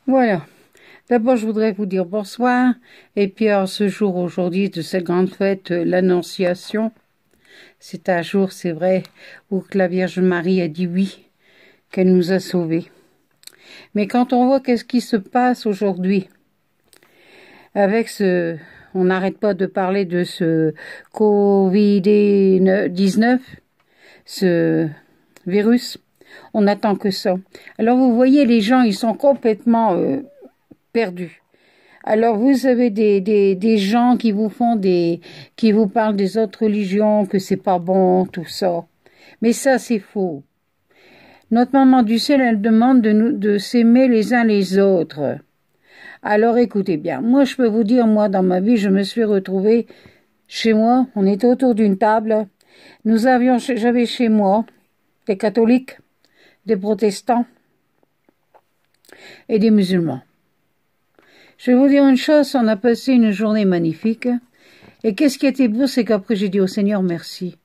Voilà. D'abord, je voudrais vous dire bonsoir. Et puis, en ce jour aujourd'hui de cette grande fête, l'Annonciation, c'est un jour, c'est vrai, où que la Vierge Marie a dit oui, qu'elle nous a sauvés. Mais quand on voit qu'est-ce qui se passe aujourd'hui, avec on n'arrête pas de parler de ce Covid-19, ce virus, on n'attend que ça. Alors, vous voyez, les gens, ils sont complètement perdus. Alors vous avez des gens qui vous qui vous parlent des autres religions, que c'est pas bon, tout ça. Mais ça, c'est faux. Notre maman du ciel, elle demande de s'aimer les uns les autres. Alors écoutez bien, moi je peux vous dire, moi dans ma vie, je me suis retrouvée chez moi, on était autour d'une table, j'avais chez moi des catholiques, des protestants et des musulmans. Je vais vous dire une chose, on a passé une journée magnifique. Et qu'est-ce qui était beau, c'est qu'après j'ai dit au Seigneur merci.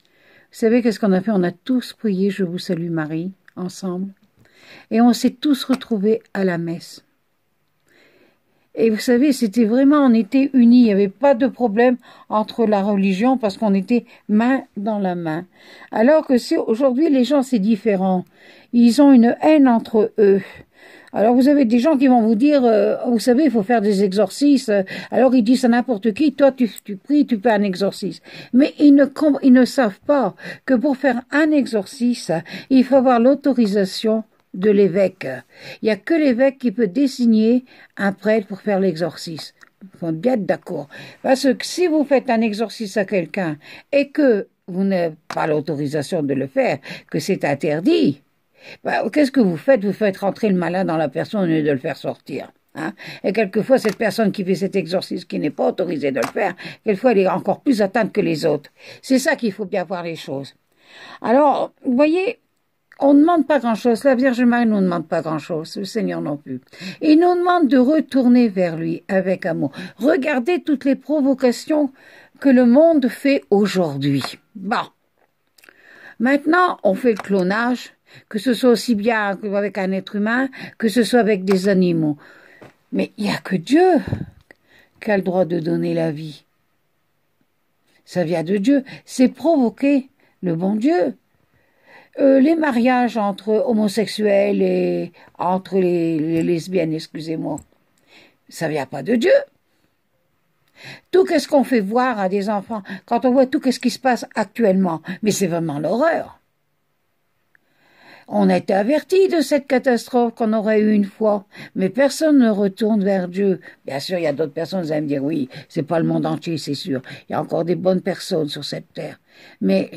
Vous savez qu'est-ce qu'on a fait? On a tous prié, je vous salue Marie, ensemble. Et on s'est tous retrouvés à la messe. Et vous savez, c'était vraiment, on était unis. Il n'y avait pas de problème entre la religion parce qu'on était main dans la main. Alors que aujourd'hui, les gens, c'est différent. Ils ont une haine entre eux. Alors vous avez des gens qui vont vous dire, vous savez, il faut faire des exorcismes. Alors ils disent à n'importe qui, toi tu pries, tu fais un exorcisme. Mais ils ne savent pas que pour faire un exorcisme, il faut avoir l'autorisation de l'évêque. Il n'y a que l'évêque qui peut désigner un prêtre pour faire l'exorcisme. Il faut bien être d'accord. Parce que si vous faites un exorcisme à quelqu'un et que vous n'avez pas l'autorisation de le faire, que c'est interdit, qu'est-ce que vous faites? Vous faites rentrer le malin dans la personne au lieu de le faire sortir. Hein? Et quelquefois, cette personne qui fait cet exorcisme, qui n'est pas autorisée de le faire, quelquefois, elle est encore plus atteinte que les autres. C'est ça qu'il faut bien voir les choses. Alors, vous voyez, on ne demande pas grand-chose. La Vierge Marie ne nous demande pas grand-chose. Le Seigneur non plus. Il nous demande de retourner vers lui avec amour. Regardez toutes les provocations que le monde fait aujourd'hui. Bon. Maintenant, on fait le clonage, que ce soit aussi bien avec un être humain, que ce soit avec des animaux. Mais il n'y a que Dieu qui a le droit de donner la vie. Ça vient de Dieu. C'est provoquer le bon Dieu. Les mariages entre homosexuels et entre les lesbiennes, excusez-moi, ça vient pas de Dieu. Tout qu'est-ce qu'on fait voir à des enfants, quand on voit tout qu'est-ce qui se passe actuellement, mais c'est vraiment l'horreur. On a été averti de cette catastrophe qu'on aurait eue une fois, mais personne ne retourne vers Dieu. Bien sûr, il y a d'autres personnes qui allent me dire, oui, c'est pas le monde entier, c'est sûr. Il y a encore des bonnes personnes sur cette terre. Mais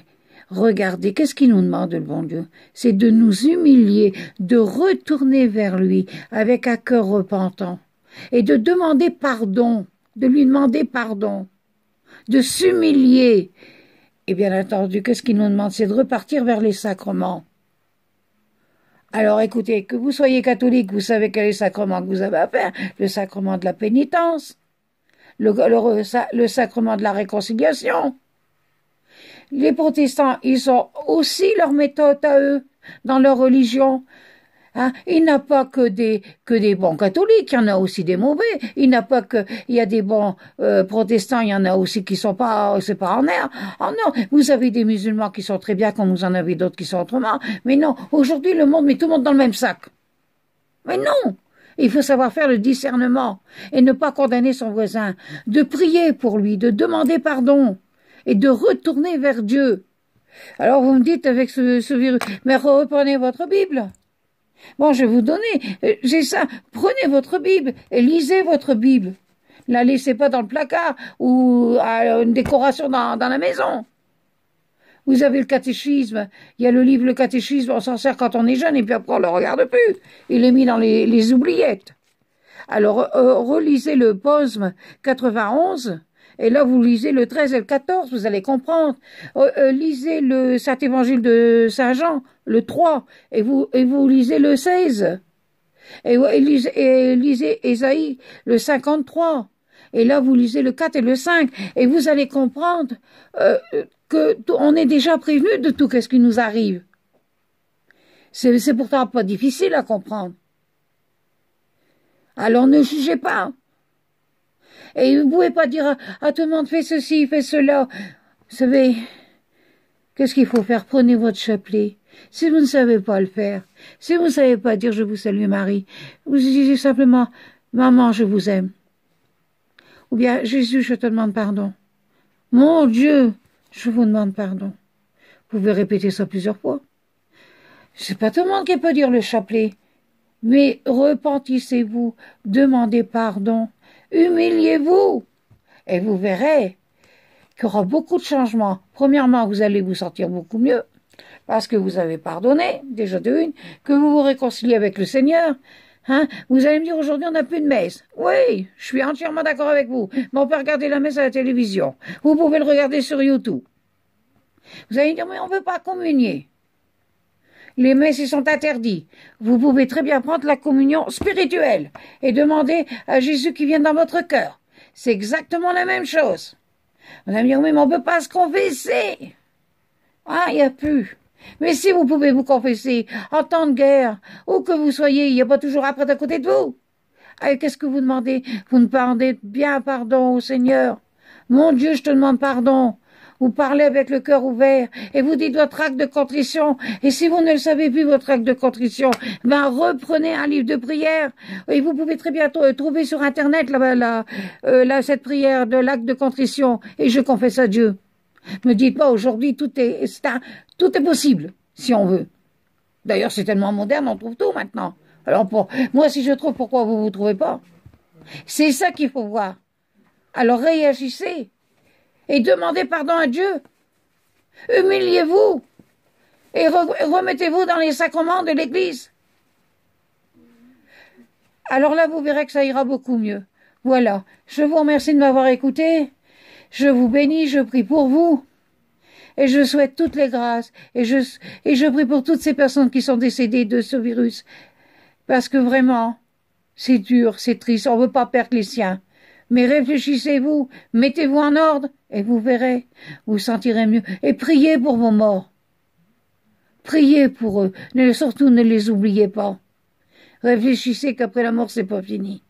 regardez, qu'est-ce qu'il nous demande, le bon Dieu? C'est de nous humilier, de retourner vers lui avec un cœur repentant et de demander pardon, de lui demander pardon, de s'humilier. Et bien entendu, qu'est-ce qu'il nous demande? C'est de repartir vers les sacrements. Alors écoutez, que vous soyez catholique, vous savez quel est le sacrement que vous avez à faire, le sacrement de la pénitence, le sacrement de la réconciliation. Les protestants, ils ont aussi leur méthode à eux, dans leur religion. Hein? Il n'y a pas que des bons catholiques, il y en a aussi des mauvais. Il n'y a pas que, il y a des bons protestants, il y en a aussi qui sont pas, c'est pas en air. Oh non, vous avez des musulmans qui sont très bien, comme vous en avez d'autres qui sont autrement. Mais non, aujourd'hui le monde met tout le monde dans le même sac. Mais non, il faut savoir faire le discernement et ne pas condamner son voisin, de prier pour lui, de demander pardon et de retourner vers Dieu. Alors vous me dites avec ce virus, mais reprenez votre Bible. Bon, je vais vous donner, j'ai ça, prenez votre Bible et lisez votre Bible. La laissez pas dans le placard ou à une décoration dans la maison. Vous avez le catéchisme, il y a le livre Le Catéchisme, on s'en sert quand on est jeune et puis après on le regarde plus. Il est mis dans les oubliettes. Alors, relisez le Posme 91, et là vous lisez le 13 et le 14, vous allez comprendre. Lisez le Saint-Évangile de Saint-Jean, le 3, et vous lisez le 16. Et lisez Ésaïe, le 53. Et là, vous lisez le 4 et le 5, et vous allez comprendre que on est déjà prévenu de tout ce qui nous arrive. C'est pourtant pas difficile à comprendre. Alors ne jugez pas. Et vous ne pouvez pas dire à tout le monde, fais ceci, fais cela. Vous savez, qu'est-ce qu'il faut faire? Prenez votre chapelet. Si vous ne savez pas le faire, si vous ne savez pas dire je vous salue Marie, vous disiez simplement, maman, je vous aime. Ou bien, Jésus, je te demande pardon. Mon Dieu, je vous demande pardon. Vous pouvez répéter ça plusieurs fois. C'est pas tout le monde qui peut dire le chapelet. Mais repentissez-vous, demandez pardon, humiliez-vous. Et vous verrez qu'il y aura beaucoup de changements. Premièrement, vous allez vous sentir beaucoup mieux. Parce que vous avez pardonné, déjà de une, que vous vous réconciliez avec le Seigneur. Hein? Vous allez me dire, aujourd'hui, on n'a plus de messe. Oui, je suis entièrement d'accord avec vous. Mais on peut regarder la messe à la télévision. Vous pouvez le regarder sur YouTube. Vous allez me dire, mais on ne peut pas communier. Les messes, ils sont interdits. Vous pouvez très bien prendre la communion spirituelle et demander à Jésus qui vienne dans votre cœur. C'est exactement la même chose. Vous allez me dire, oui, mais on ne peut pas se confesser. Ah, il n'y a plus. Mais si vous pouvez vous confesser en temps de guerre, où que vous soyez, il n'y a pas toujours après à côté de vous. Ah, qu'est-ce que vous demandez? Vous demandez bien pardon au Seigneur. Mon Dieu, je te demande pardon. Vous parlez avec le cœur ouvert et vous dites votre acte de contrition. Et si vous ne le savez plus, votre acte de contrition, ben reprenez un livre de prière. Et vous pouvez très bien trouver sur Internet cette prière de l'acte de contrition. Et je confesse à Dieu. Me dites pas aujourd'hui tout est possible, si on veut. D'ailleurs, c'est tellement moderne, on trouve tout maintenant. Alors moi, si je trouve, pourquoi vous trouvez pas? C'est ça qu'il faut voir. Alors réagissez et demandez pardon à Dieu. Humiliez-vous et remettez-vous dans les sacrements de l'Église. Alors là, vous verrez que ça ira beaucoup mieux. Voilà. Je vous remercie de m'avoir écouté. Je vous bénis, je prie pour vous. Et je souhaite toutes les grâces. Et je prie pour toutes ces personnes qui sont décédées de ce virus. Parce que vraiment, c'est dur, c'est triste. On ne veut pas perdre les siens. Mais réfléchissez-vous, mettez-vous en ordre, et vous verrez, vous sentirez mieux. Et priez pour vos morts. Priez pour eux. Surtout ne les oubliez pas. Réfléchissez qu'après la mort, c'est pas fini.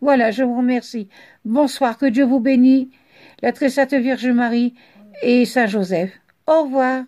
Voilà, je vous remercie. Bonsoir, que Dieu vous bénisse, la très sainte Vierge Marie et Saint Joseph. Au revoir.